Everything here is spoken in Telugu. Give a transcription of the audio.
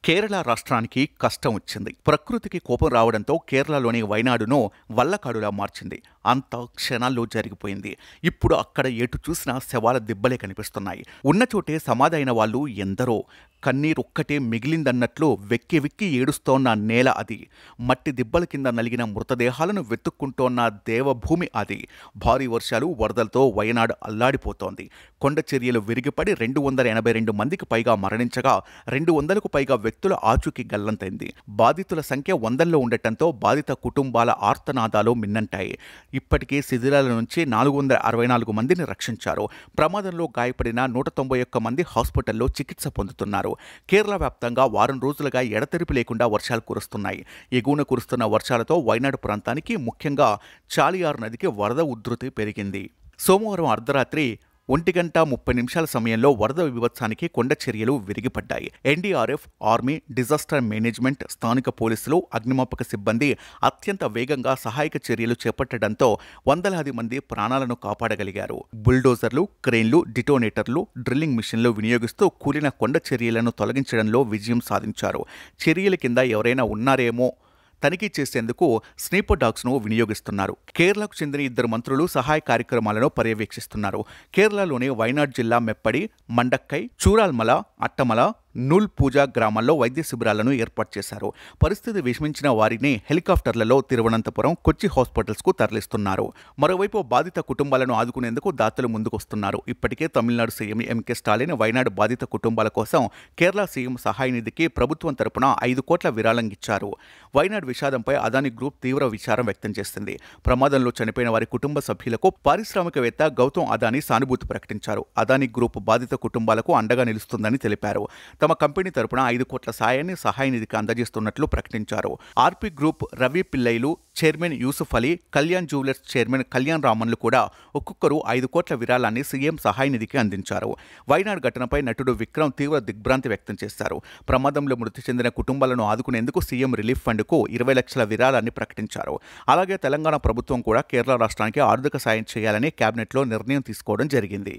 కేరళ రాష్ట్రానికి కష్టం వచ్చింది. ప్రకృతికి కోపం రావడంతో కేరళలోని వైనాడును వల్లకాడులా మార్చింది. అంతా క్షణాల్లో జరిగిపోయింది. ఇప్పుడు అక్కడ ఎటు చూసినా శవాల దిబ్బలే కనిపిస్తున్నాయి. ఉన్న చోటే సమాధైన వాళ్ళు ఎందరో. కన్నీరొక్కటే మిగిలిందన్నట్లు వెక్కి వెక్కి ఏడుస్తోన్న నేల అది. మట్టి దిబ్బల కింద నలిగిన మృతదేహాలను వెతుక్కుంటోన్న దేవభూమి అది. భారీ వర్షాలు, వరదలతో వయనాడు అల్లాడిపోతోంది. కొండ చర్యలు విరిగిపడి 282 మందికి పైగా మరణించగా 200కు పైగా వ్యక్తుల ఆచూకీ గల్లంతైంది. బాధితుల సంఖ్య వందల్లో ఉండటంతో బాధిత కుటుంబాల ఆర్తనాదాలు మిన్నంటాయి. ఇప్పటికే శిథిలాల నుంచి 464 మందిని రక్షించారు. ప్రమాదంలో గాయపడిన 191 మంది హాస్పిటల్లో చికిత్స పొందుతున్నారు. కేరళ వ్యాప్తంగా వారం రోజులుగా ఎడతెరిపి లేకుండా వర్షాలు కురుస్తున్నాయి. ఎగువన కురుస్తున్న వర్షాలతో వయనాడు ప్రాంతానికి, ముఖ్యంగా చాలియార్ నదికి వరద ఉధృతి పెరిగింది. సోమవారం అర్ధరాత్రి 1:30 సమయంలో వరద విభత్సానికి కొండ చర్యలు విరిగిపడ్డాయి. ఎన్డీఆర్ఎఫ్, ఆర్మీ, డిజాస్టర్ మేనేజ్మెంట్, స్థానిక పోలీసులు, అగ్నిమాపక సిబ్బంది అత్యంత వేగంగా సహాయక చర్యలు చేపట్టడంతో వందలాది మంది ప్రాణాలను కాపాడగలిగారు. బుల్డోజర్లు, క్రేన్లు, డిటోనేటర్లు, డ్రిల్లింగ్ మిషన్లు వినియోగిస్తూ కూలిన కొండ చర్యలను తొలగించడంలో విజయం సాధించారు. చర్యల కింద ఎవరైనా ఉన్నారేమో తనిఖీ చేసేందుకు స్నీపర్ డాగ్స్ను వినియోగిస్తున్నారు. కేరళకు చెందిన 2 మంత్రులు సహాయ కార్యక్రమాలను పర్యవేక్షిస్తున్నారు. కేరళలోని వయనాడ్ జిల్లా మెప్పడి, మండక్కై, చూరాల్మల, అట్టమల, నూల్ పూజా గ్రామాల్లో వైద్య శిబిరాలను ఏర్పాటు చేశారు. పరిస్థితి విషమించిన వారిని హెలికాప్టర్లలో తిరువనంతపురం, కొచ్చి హాస్పిటల్స్కు తరలిస్తున్నారు. మరోవైపు బాధిత కుటుంబాలను ఆదుకునేందుకు దాతలు ముందుకొస్తున్నారు. ఇప్పటికే తమిళనాడు సీఎం ఎంకే స్టాలిన్ వయనాడు బాధిత కుటుంబాల కోసం కేరళ సీఎం సహాయ నిధికి ప్రభుత్వం తరపున 5 కోట్ల విరాళం ఇచ్చారు. వయనాడు విషాదంపై అదానీ గ్రూప్ తీవ్ర విచారం వ్యక్తం చేసింది. ప్రమాదంలో చనిపోయిన వారి కుటుంబ సభ్యులకు పారిశ్రామికవేత్త గౌతమ్ అదానీ సానుభూతి ప్రకటించారు. అదానీ గ్రూప్ బాధిత కుటుంబాలకు అండగా నిలుస్తుందని తెలిపారు. తమ కంపెనీ తరపున 5 కోట్ల సాయాన్ని సహాయ నిధికి అందజేస్తున్నట్లు ప్రకటించారు. ఆర్పీ గ్రూప్ రవి పిల్లైలు chairman Yusuf Ali, Kalyan jewellers chairman Kalyan రామన్లు కూడా ఒక్కొక్కరు 5 కోట్ల విరాళాన్ని సీఎం సహాయ నిధికి అందించారు. వయనాడ్ ఘటనపై నటుడు విక్రమ్ తీవ్ర దిగ్భ్రాంతి వ్యక్తం చేశారు. ప్రమాదంలో మృతి చెందిన కుటుంబాలను ఆదుకునేందుకు సీఎం రిలీఫ్ ఫండ్కు 20 లక్షల విరాళాన్ని ప్రకటించారు. అలాగే తెలంగాణ ప్రభుత్వం కూడా కేరళ రాష్ట్రానికి ఆర్థిక సాయం చేయాలని కేబినెట్లో నిర్ణయం తీసుకోవడం జరిగింది.